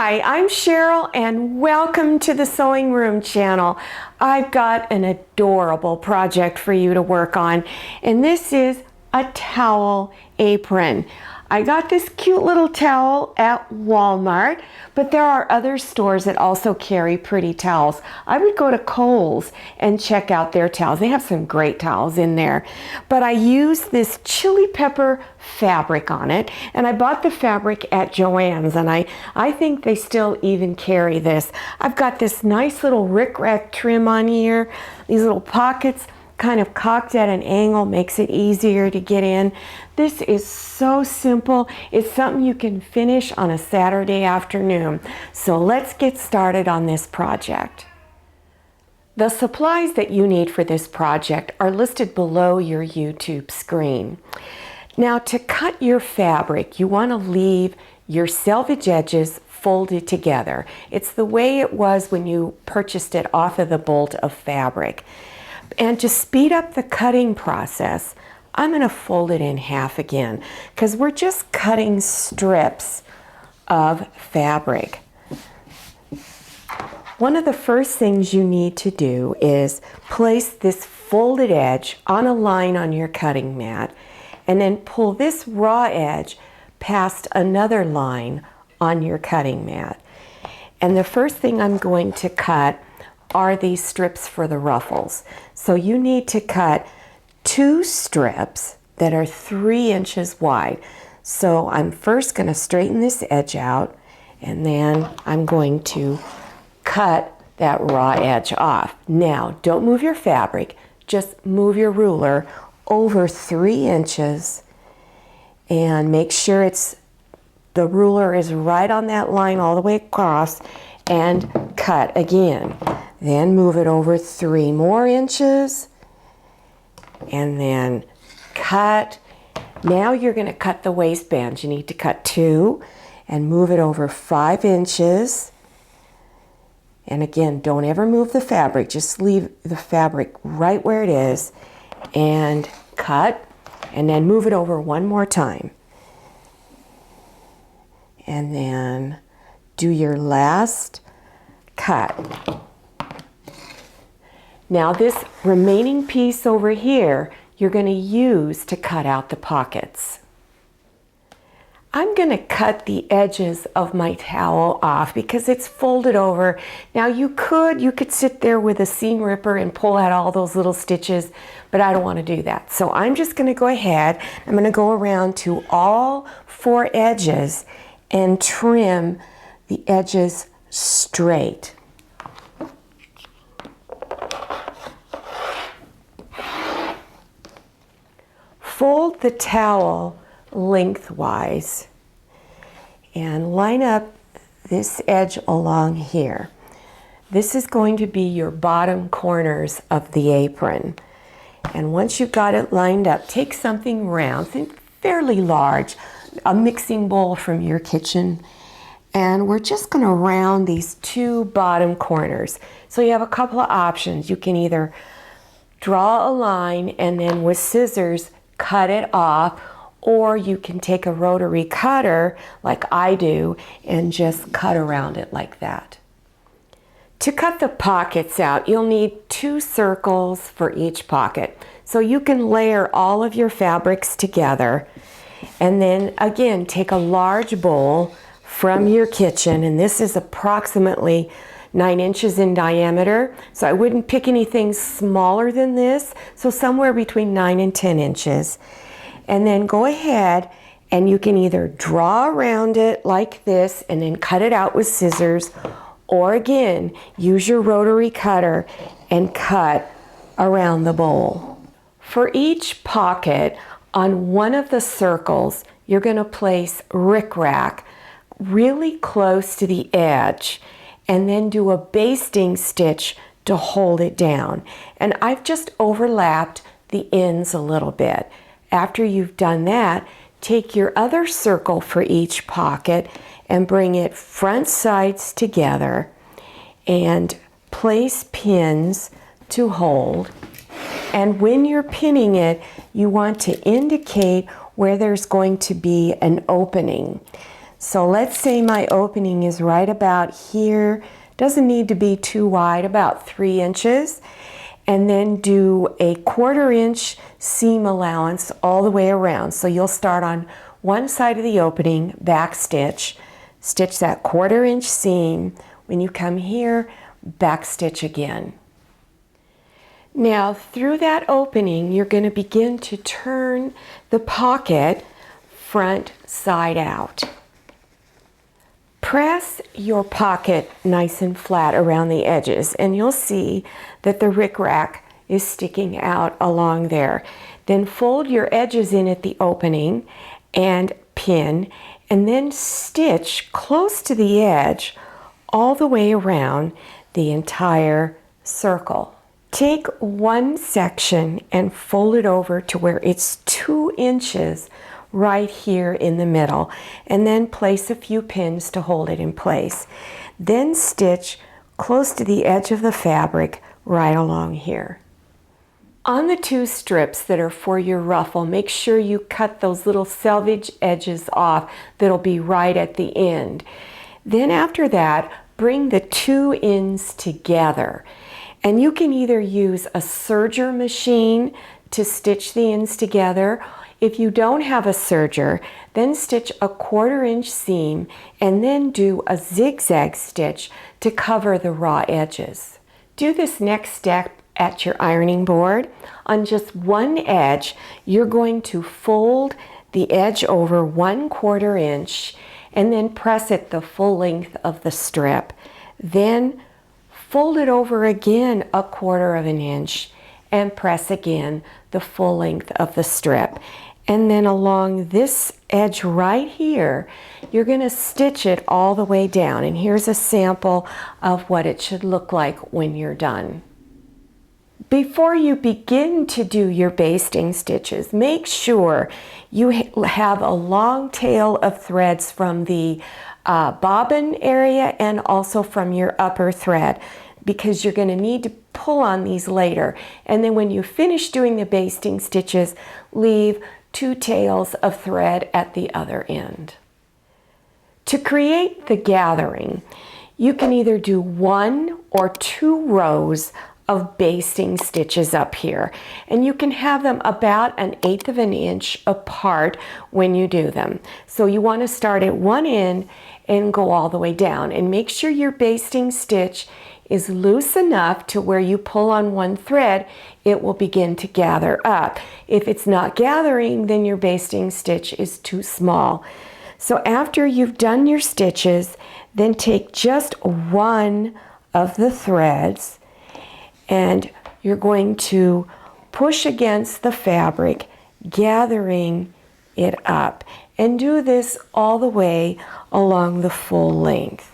Hi, I'm Cheryl and welcome to the Sewing Room channel. I've got an adorable project for you to work on, and this is a towel apron. I got this cute little towel at Walmart, but there are other stores that also carry pretty towels. I would go to Kohl's and check out their towels. They have some great towels in there. But I used this chili pepper fabric on it, and I bought the fabric at Joann's, and I think they still even carry this. I've got this nice little rickrack trim on here, these little pockets kind of cocked at an angle, makes it easier to get in. This is so simple. It's something you can finish on a Saturday afternoon. So let's get started on this project. The supplies that you need for this project are listed below your YouTube screen. Now, to cut your fabric, you want to leave your selvage edges folded together. It's the way it was when you purchased it off of the bolt of fabric. And to speed up the cutting process, I'm going to fold it in half again because we're just cutting strips of fabric. One of the first things you need to do is place this folded edge on a line on your cutting mat and then pull this raw edge past another line on your cutting mat. And the first thing I'm going to cut are these strips for the ruffles. So you need to cut 2 strips that are 3 inches wide. So I'm first going to straighten this edge out, and then I'm going to cut that raw edge off. Now, don't move your fabric, just move your ruler over 3 inches and make sure the ruler is right on that line all the way across, and cut again. Then move it over 3 more inches and then cut. Now you're going to cut the waistband. You need to cut 2 and move it over 5 inches. And again, don't ever move the fabric. Just leave the fabric right where it is and cut, and then move it over 1 more time. And then do your last cut. Now this remaining piece over here, you're going to use to cut out the pockets. I'm going to cut the edges of my towel off because it's folded over. Now you could sit there with a seam ripper and pull out all those little stitches, but I don't want to do that. So I'm just going to go ahead, I'm going to go around to all 4 edges and trim the edges straight. Fold the towel lengthwise and line up this edge along here. This is going to be your bottom corners of the apron. And once you've got it lined up, take something round, fairly large, a mixing bowl from your kitchen, and we're just going to round these 2 bottom corners. So you have a couple of options. You can either draw a line and then with scissors cut it off, or you can take a rotary cutter like I do and just cut around it like that. To cut the pockets out, you'll need 2 circles for each pocket. So you can layer all of your fabrics together, and then again take a large bowl from your kitchen, and this is approximately 9 inches in diameter, so I wouldn't pick anything smaller than this, so somewhere between 9 and 10 inches. And then go ahead and you can either draw around it like this and then cut it out with scissors, or again use your rotary cutter and cut around the bowl. For each pocket, on one of the circles you're going to place rickrack really close to the edge, and then do a basting stitch to hold it down. And I've just overlapped the ends a little bit. After you've done that, take your other circle for each pocket and bring it front sides together and place pins to hold. And when you're pinning it, you want to indicate where there's going to be an opening. So let's say my opening is right about here. Doesn't need to be too wide, about 3 inches. And then do a 1/4 inch seam allowance all the way around. So you'll start on one side of the opening, back stitch, stitch that 1/4 inch seam. When you come here, back stitch again. Now through that opening, you're going to begin to turn the pocket front side out. Press your pocket nice and flat around the edges, and you'll see that the rickrack is sticking out along there. Then fold your edges in at the opening and pin, and then stitch close to the edge all the way around the entire circle. Take one section and fold it over to where it's 2 inches right here in the middle, and then place a few pins to hold it in place. Then stitch close to the edge of the fabric right along here. On the 2 strips that are for your ruffle, make sure you cut those little selvage edges off that'll be right at the end. Then after that, bring the 2 ends together. And you can either use a serger machine to stitch the ends together. If you don't have a serger, then stitch a 1/4 inch seam and then do a zigzag stitch to cover the raw edges. Do this next step at your ironing board. On just one edge, you're going to fold the edge over 1/4 inch and then press it the full length of the strip. Then fold it over again a 1/4 inch and press again the full length of the strip. And then along this edge right here, you're going to stitch it all the way down. And here's a sample of what it should look like when you're done. Before you begin to do your basting stitches, make sure you have a long tail of threads from the bobbin area and also from your upper thread, because you're going to need to pull on these later. And then when you finish doing the basting stitches, leave 2 tails of thread at the other end. To create the gathering, you can either do 1 or 2 rows of basting stitches up here, and you can have them about 1/8 inch apart when you do them. So you want to start at one end and go all the way down, and make sure your basting stitch is loose enough to where you pull on one thread, it will begin to gather up. If it's not gathering, then your basting stitch is too small. So after you've done your stitches, then take just one of the threads and you're going to push against the fabric, gathering it up. And do this all the way along the full length.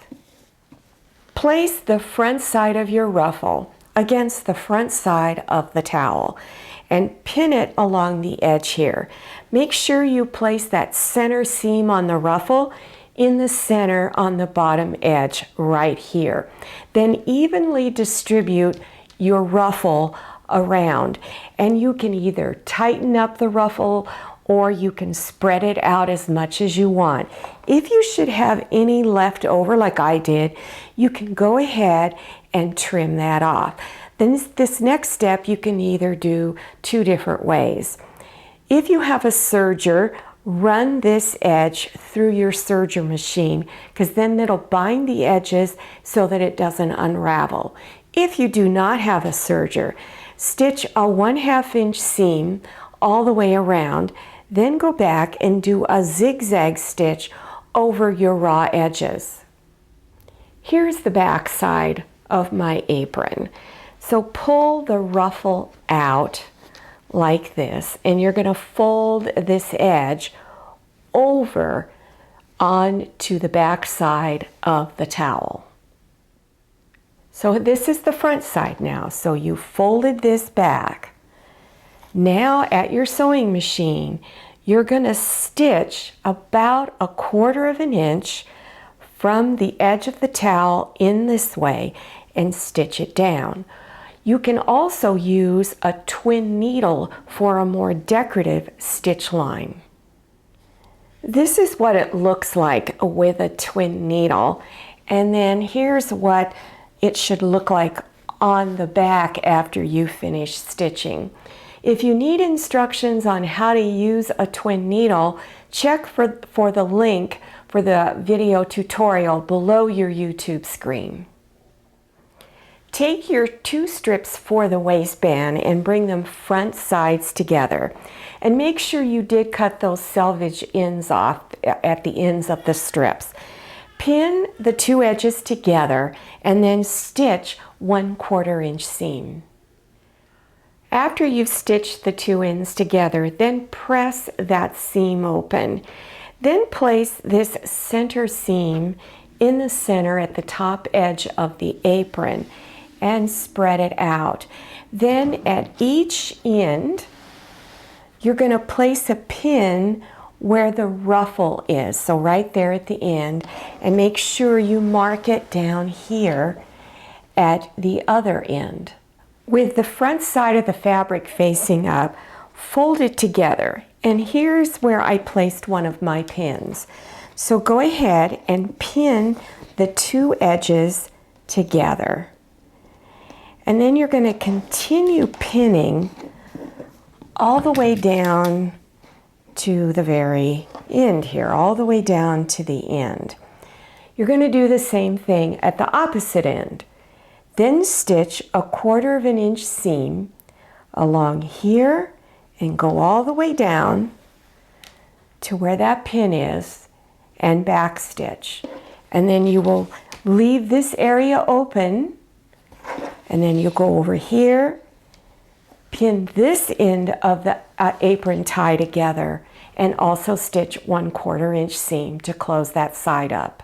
Place the front side of your ruffle against the front side of the towel and pin it along the edge here. Make sure you place that center seam on the ruffle in the center on the bottom edge right here. Then evenly distribute your ruffle around, and you can either tighten up the ruffle or you can spread it out as much as you want. If you should have any left over, like I did, you can go ahead and trim that off. Then this next step you can either do 2 different ways. If you have a serger, run this edge through your serger machine, because then it'll bind the edges so that it doesn't unravel. If you do not have a serger, stitch a 1/2 inch seam all the way around, then go back and do a zigzag stitch over your raw edges. Here's the back side of my apron. So pull the ruffle out like this, and you're going to fold this edge over onto the back side of the towel. So this is the front side now. So you folded this back. Now at your sewing machine, you're going to stitch about 1/4 inch from the edge of the towel in this way and stitch it down. You can also use a twin needle for a more decorative stitch line. This is what it looks like with a twin needle. And then here's what it should look like on the back after you finish stitching. If you need instructions on how to use a twin needle, check for the link for the video tutorial below your YouTube screen. Take your 2 strips for the waistband and bring them front sides together. And make sure you did cut those selvage ends off at the ends of the strips. Pin the 2 edges together and then stitch 1/4 inch seam. After you've stitched the 2 ends together, then press that seam open. Then place this center seam in the center at the top edge of the apron and spread it out. Then at each end, you're going to place a pin where the ruffle is, so right there at the end, and make sure you mark it down here at the other end. With the front side of the fabric facing up, fold it together, and here's where I placed one of my pins. So go ahead and pin the 2 edges together. And then you're going to continue pinning all the way down to the very end here, all the way down to the end. You're going to do the same thing at the opposite end. Then stitch 1/4 inch seam along here and go all the way down to where that pin is and back stitch. And then you will leave this area open, and then you'll go over here, pin this end of the apron tie together, and also stitch 1/4 inch seam to close that side up.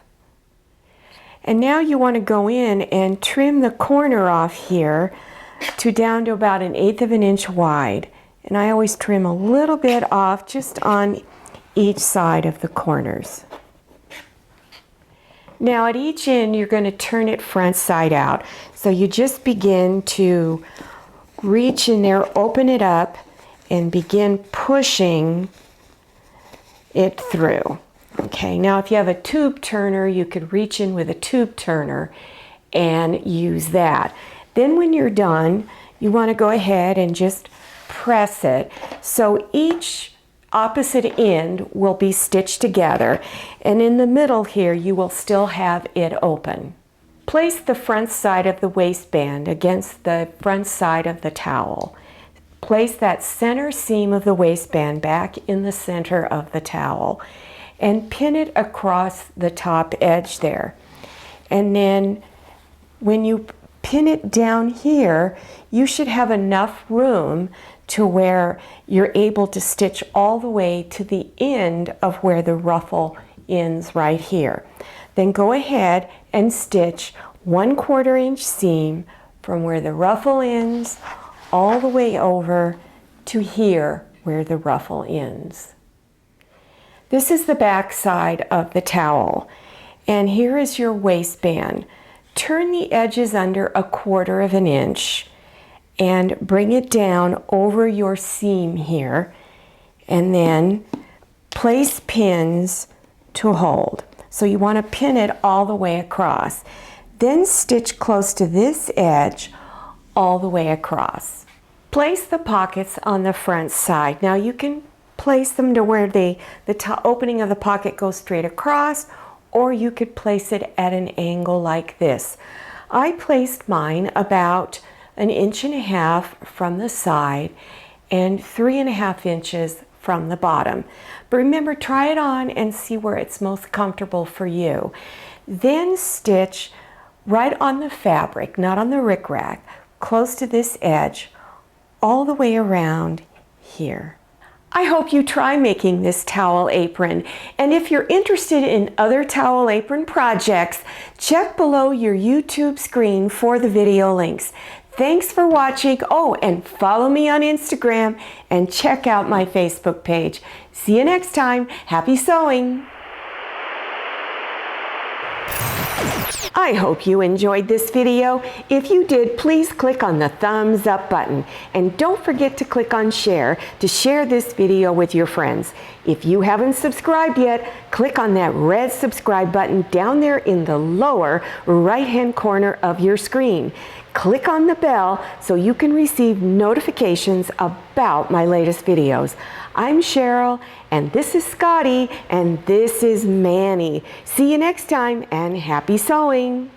And now you want to go in and trim the corner off here to down to about 1/8 inch wide. And I always trim a little bit off just on each side of the corners. Now at each end, you're going to turn it front side out. So you just begin to reach in there, open it up, and begin pushing it through. Okay, now if you have a tube turner, you could reach in with a tube turner and use that. Then when you're done, you want to go ahead and just press it. So each opposite end will be stitched together, and in the middle here you will still have it open. Place the front side of the waistband against the front side of the towel. Place that center seam of the waistband back in the center of the towel and pin it across the top edge there. And then when you pin it down here, you should have enough room to where you're able to stitch all the way to the end of where the ruffle ends right here. Then go ahead and stitch 1/4 inch seam from where the ruffle ends all the way over to here where the ruffle ends. This is the back side of the towel, and here is your waistband. Turn the edges under 1/4 inch and bring it down over your seam here, and then place pins to hold. So you want to pin it all the way across. Then stitch close to this edge all the way across. Place the pockets on the front side. Now you can place them to where the opening of the pocket goes straight across, or you could place it at an angle like this. I placed mine about 1.5 inches from the side and 3.5 inches from the bottom. But remember, try it on and see where it's most comfortable for you. Then stitch right on the fabric, not on the rickrack, close to this edge, all the way around here. I hope you try making this towel apron, and if you're interested in other towel apron projects, check below your YouTube screen for the video links. Thanks for watching. Oh, and follow me on Instagram and check out my Facebook page. See you next time. Happy sewing! I hope you enjoyed this video. If you did, please click on the thumbs up button. And don't forget to click on share to share this video with your friends. If you haven't subscribed yet, click on that red subscribe button down there in the lower right-hand corner of your screen. Click on the bell so you can receive notifications about my latest videos. I'm Cheryl, and this is Scotty, and this is Manny. See you next time, and happy sewing!